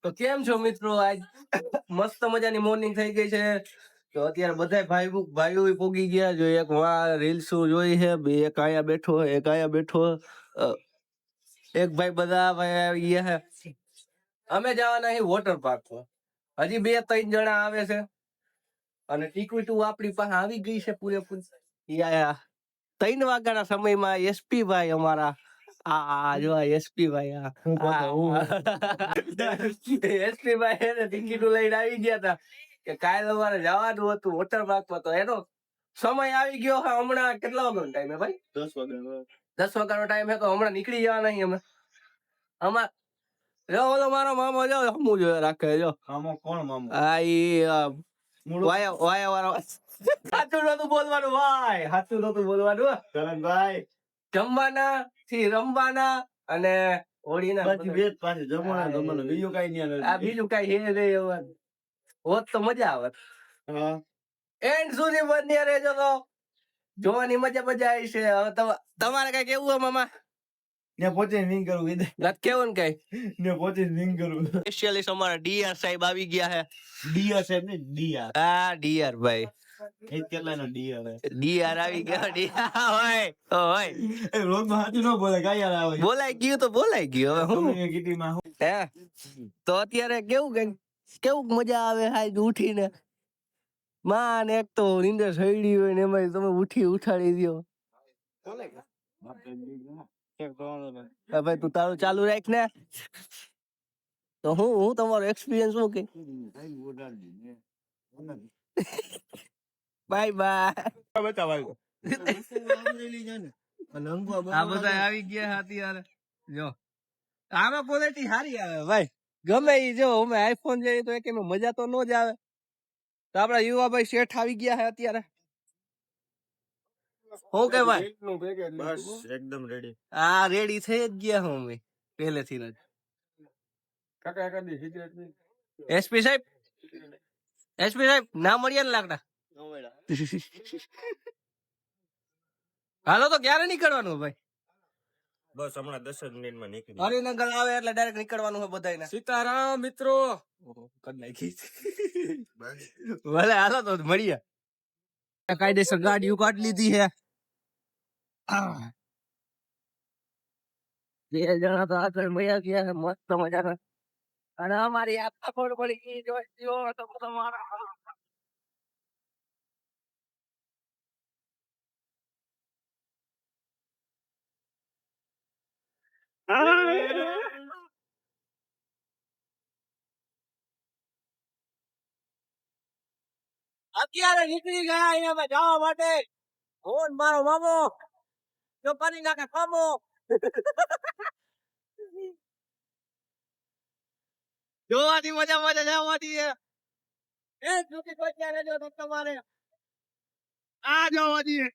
તો કેમ છો મિત્રો? આજ મસ્ત મજાની મોર્નિંગ થઈ ગઈ છે. તો અત્યારે બધા ભાઈઓ પોગી ગયા. જો એક રીલ્સ જોઈ છે, બે એક આયા બેઠો, એક આયા બેઠો. એક ભાઈ બધા ભાઈ આવી ગયા છે. અમે જવાના છીએ વોટર પાર્ક માં. હજી 2-3 જણા આવે છે અને ટિકિટો આપણી પાસે આવી ગઈ છે પૂરેપૂરી. 3 વાગ્યાના સમયમાં એસપી ભાઈ અમારા જો એસપી ભાઈ એસપી ભાઈ એને ટિકિટો લઈને આવી ગયા હતા કે કાલે અમારે જવાનું હતું વોટર પાર્કમાં. તો એનો સમય આવી ગયો. હમણાં કેટલા વાગ્યાનો ટાઈમ હે ભાઈ? 10 વાગ્યાનો. 10 વાગ્યાનો ટાઈમ હે. તો હમણાં નીકળી જવાના છીએ અમે. અમાર જો ઓલો મારો મામો જો હમું જો રાખે જો. મામો કોણ મામો? વાયા વાળો. સાચું નતું બોલવાનું ભાઈ, સાચું નતું બોલવાનું. કરણભાઈ જમવાના થી રમવાના અને હોળીના પાછી જમવાના બીજું કઈ નહીં. બીજું કઈ હે નહીં. હોત તો મજા આવે. એન્ડ સુધી બન્યા રહેજો તો જોવાની મજા આવી છે. હવે તમારે કઈ કેવું હે મામા? ને પોતે વિંગ કરું નથી કેવું ને કઈ ને પોતે વિંગ કરું. સ્પેશિયલી અમારા ડીઆર સાહેબ આવી ગયા છે. ડીઆર સાહેબ ને ડીઆર ડીઆર ભાઈ કેટલાનો ડીઆર આવી ગયો. ડીઆર હોય રોજ માં હાચું ન બોલે કાઈ યાર આવે. બોલાઈ ગયું તો બોલાઈ ગયું. હવે હું કીટીમાં હે તો અત્યારે કેવું મજા આવે હાઈ ઉઠીને. માં એક તો નીંદર સડી હોય ને એમાં તમે ઉઠાડી દો. ભાઈ તું તારું ચાલુ રાખ ને. તો હું તમારો એક્સપિરિયન્સ શું કે બાય બાય. આ બધા આવી ગયા અત્યારે જો આમાં ક્વોલિટી સારી આવે ભાઈ. ગમે ઈ જો અમે આઈફોન જઈએ તો એમાં મજા તો ન જ આવે. તો આપડા યુવા ભાઈ શેઠ આવી ગયા છે અત્યારે. હું કે ભાઈ બસ એકદમ રેડી. હા રેડી થઈ જ ગયા હું અમે પહેલેથી જ. એસપી સાહેબ ના મળ્યા ને લાગતા. હાલો તો ક્યારે નીકળવાનું ભાઈ? બસ હમણાં 10 મિનિટમાં નીકળી. હરિનગર આવે એટલે ડાયરેક્ટ નીકળવાનું હોય બધાને. સીતારામ મિત્રો. ભલે હાલો તો મળીએ. કાયદેસર ગાડીઓ કાઢી લીધી છે. 2 જણા તો આગળ મળ્યા ગયા મસ્ત મજાના. અને અમારી આ ફોડ પડી ગઈ જો તો તમારા અત્યારે નીકળી ગયા અહીંયા જવા માટે. ફોન મારો મામો જો કરી નાખે કામો. જોવાની મજા જવાની છે. એક સુધી પહોંચ્યા રહેજો તો તમારે આ જોવાની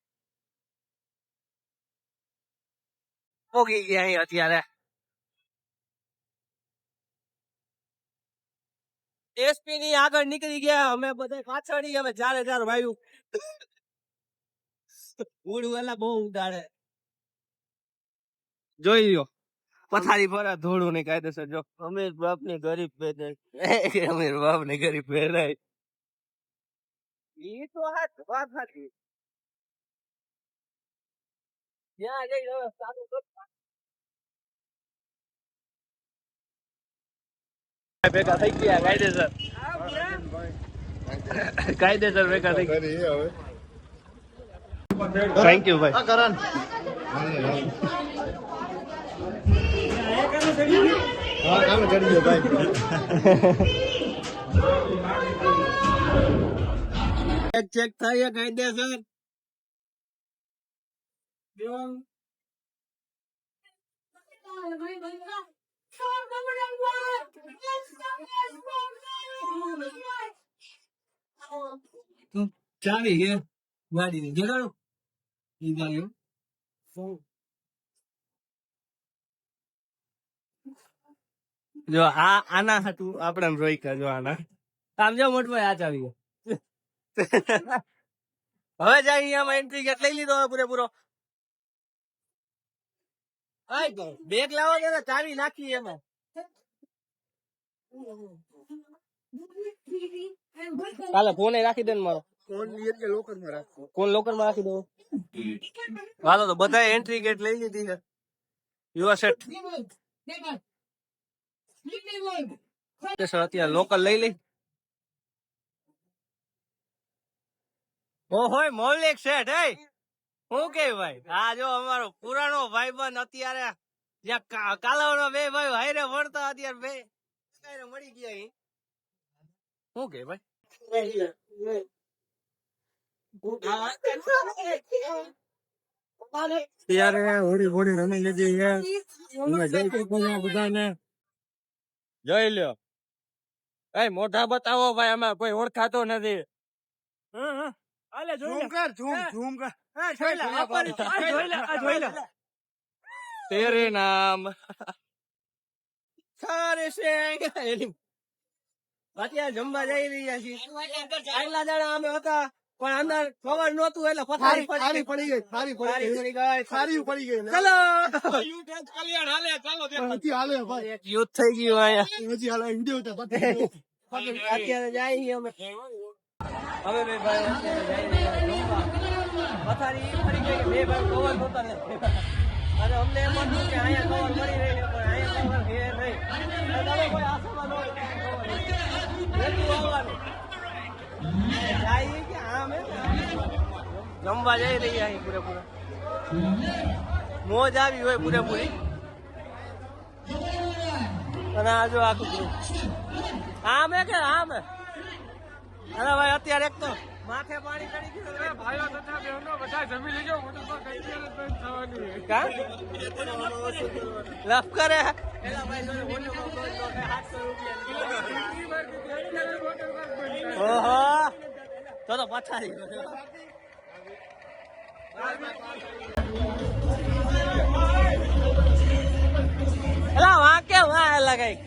પોગી ગયા અહીં અત્યારે. એસપી ની આગળ નીકળી ગયા. અમે બધા પાછળ અમે 4 ભાઈઓ. ઉડવાલા બહુ ઉડાડે. જોઈ લ્યો પથારી પર ધોળું નહીં કાયદેસર. જો અમીર બાપ ની ગરીબ પેદાય. અમીર બાપ ની ગરીબ પેદાય. ઈ તો વાત સાચી. ત્યાં જઈ ચાલુ ભેગા થઈ ગયા કાયદેસર ભેગા થઈ ગયા. થેન્ક યુ ભાઈ. કરણ કામ કરી દો ભાઈ. ચેક થાય કાયદેસર. ચાવી હે ગાડી ની જગાડો. ઈ ગાડી જો આના હતું આપણે રોઈ કા. જો આના આમ જો મોટભાઈ આ ચાવી હવે જાય અહીંયા એન્ટ્રી ગેટ લઈ લીધો હવે પૂરેપૂરો. બેગ લાવો ને ચાવી નાખી એમાં. કાલે ફોન રાખી દે ને મારો કોણ લોકર માં રાખી દઉં. હાલો તો બધા એન્ટ્રી ગેટ લઈ લીધી છે. યુવા સેટ અત્યારે લોકલ લઈ લઈ. હોય મૌલિક શેઠ હે હું કે ભાઈ આ જો અમારો પુરાણો ભાઈબંધ અત્યારે જ્યાં કાલાવડા બે ભાઈ હારે વળતા અત્યારે બે મળી ગયા અહીં. શું કે ભાઈ ત્યારે હોળી હોળી રમી લીધી બધાને જોઈ લ્યો. એ મોઢા બતાવો ભાઈ અમે કોઈ ઓળખાતો નથી. તેરે નામ સારે અત્યારે જમવા જઈ રહ્યા છીએ. આગલા દાડા અમે હતા પણ અંદર ખબર નહોતું એટલે પથારી પડી ગઈ. ચલો યુદ્ધ થઈ ગયું અહીંયા. અત્યારે જાય અમે હવે બે ભાઈ પથારી ફરી ગઈ. બે ભાઈ કવર નહોતા ને અને અમને એમ હતું કે અહીંયા કવર મળી રહે પણ અહીંયા કવર છે નહીં. કોઈ આસામાં જમવા જઈ રહ્યા અહીં પૂરેપૂરા મોજ આવી હોય પૂરેપૂરી. અને આ જો આખું આમ હે કે આમ હે. અરે ભાઈ અત્યારે એક તો માથે પાણી ચડી ગયું. ભાઈઓ તથા બહેનો બધા જમી લેજો. લફ કરે ઓહો તો પથારી એલા વાંકે વાં લગાઈ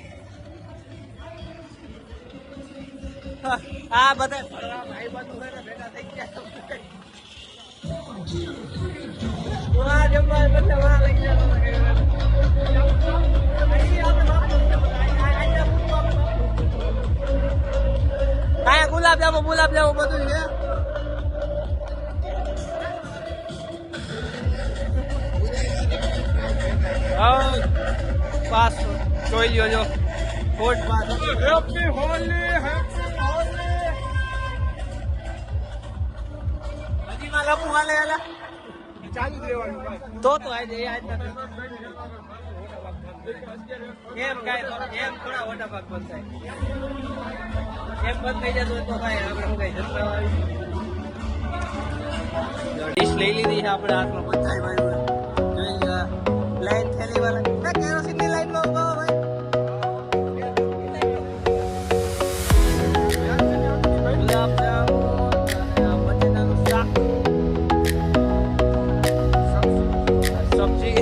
આ બધા ભાઈ બંધુ ભેગા થઈ ગયા. જમવા બધા વાં લઈ ગયા. ગુલાબ જામુ બધું છે. પાસ જોઈ લ્યો જો ફોર્ટ પાસ. હેપી હોલી હજી માં લપુ હાલે હાલા ચાલુ રહેવાનું તો આજે એમ કાંઈ એમ થોડા મોટા ભાગ બંધ થાય. એમ બંધ થઈ જતું તો કાંઈ આપણે શું કઈ ડીશ લઈ લીધી છે આપણે હાથમાં. પથારી બાજુ લાઈન થેલી વાળા કેરોસીનની લાઈનમાં ઉભા ભાઈ. ગુલાબ જામુન બટેટાનું શાક સબ્જી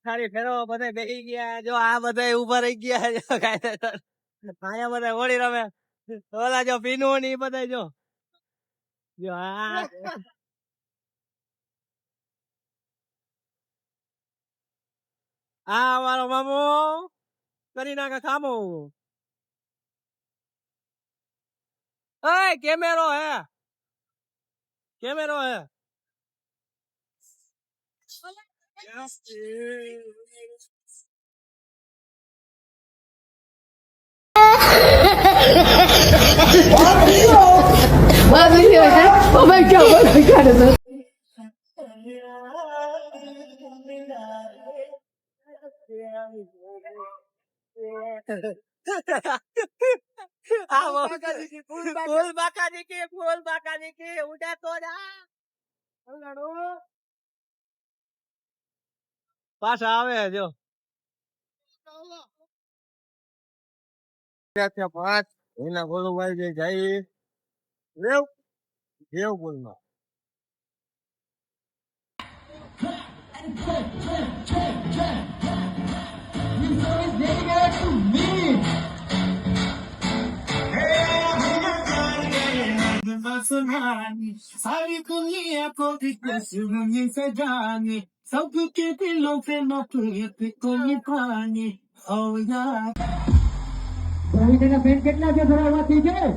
ખાલી ફેરો બધા બેસી ગયા જો આ બધા ઉભા રહી ગયા જો અહીંયા બધા હોળી રમે ઓલા જો પીનું ને ઈ બધા જો આ અમારો મામો કરી નાખે ખામો કેમેરો હે Oh my god. ફૂલ બાકાજી કે ઉડા તો પાછા આવે જો પાંચ એના ગોલુભાઈ જે જાય દેવપુરમાં सारी दुनिया को दिखने से जाने सबके दिलों पे नफरत को निभाने ओ यार भाई तेरा पेट कितना के थोड़ा हुआ ठीक है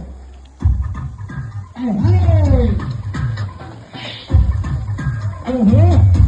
ओहो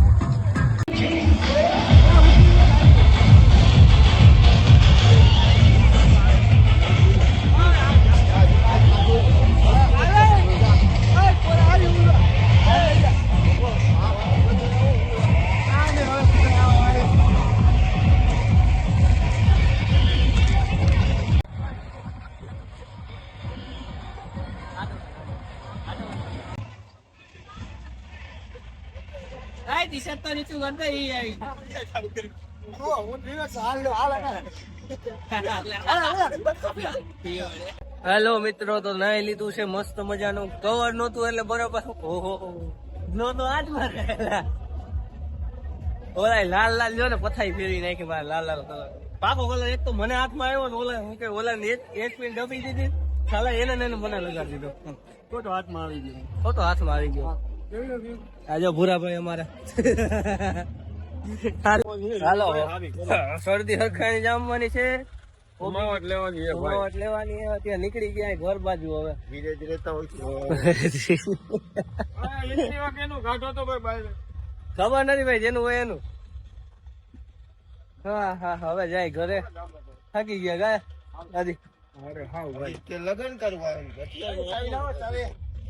ટી-શર્ટ તો નીચું કરતો ઈ આવી હેલો મિત્રો તો નાઈ લીધું છે મસ્ત મજાનું કવર નહોતું એટલે બરોબર ઓહો નહોતું આજ મારે ઓલા લાલ લાલ જો ને પથાઈ ફેરવી નાખી મારે લાલ લાલ કલર પાકો કલર એક તો મને હાથમાં આવ્યો ને ઓલા હું કે ઓલા ને એક પિન ડબી દીધી સાલા એને મને લગાડી દીધો ખોટો હાથમાં આવી ગયો આજો ભૂરાભાઈ અમારા હાલો શરદી હરખાણી જામવાની છે ઉમાવટ લેવાની છે ત્યાં નીકળી ગયા ઘર બાજુ હવે ધીરે ધીરે ખબર નથી ભાઈ જેનું હોય એનું હા હવે જાય ઘરે થાકી ગયા ગાય દાદી લગ્ન કરવા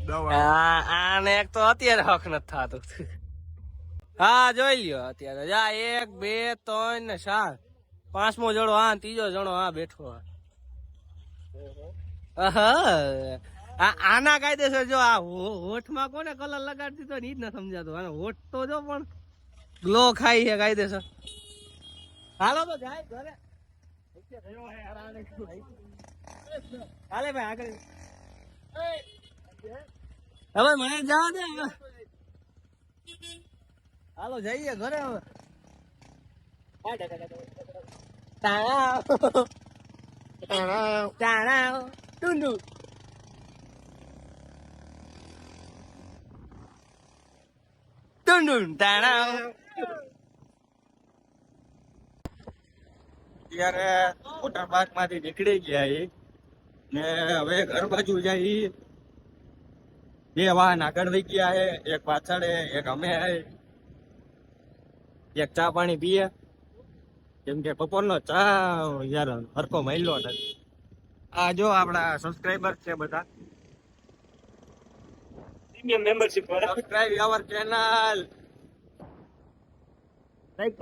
આને એક તો અત્યારે હક નથી થતું હા જોઈ લ્યો અત્યારે જા 1 2 3 ને 4 પાંચમો જણો હા ત્રીજો જણો હા બેઠો આના કાયદેસર જો આ હોઠમાં કોને કલર લગાડતી તો ઈ જ ન સમજાતો આનો હોઠ તો જો પણ ગ્લો ખાઈ છે કાયદેસર હાલો તો જાય ઘરે હાલે ભાઈ આગળ હવે મને જવા દે હાલો જઈએ ઘરે હવે ટુંડુ ત્યારે વોટર પાર્ક માંથી નીકળી ગયા ને હવે ઘર બાજુ જાય બે વાહન આગળ વહી ગયા છે, એક પાછળ છે, એક અમે છે. એક ચા પાણી પીએ કેમ કે બપોરનો ચા યાર હરકો મળ્યો નથી. આ જો આપણા સબસ્ક્રાઈબર છે બધા, પ્રીમિયમ મેમ્બરશિપ વાળા સબસ્ક્રાઇબ અવર ચેનલ. લાઈક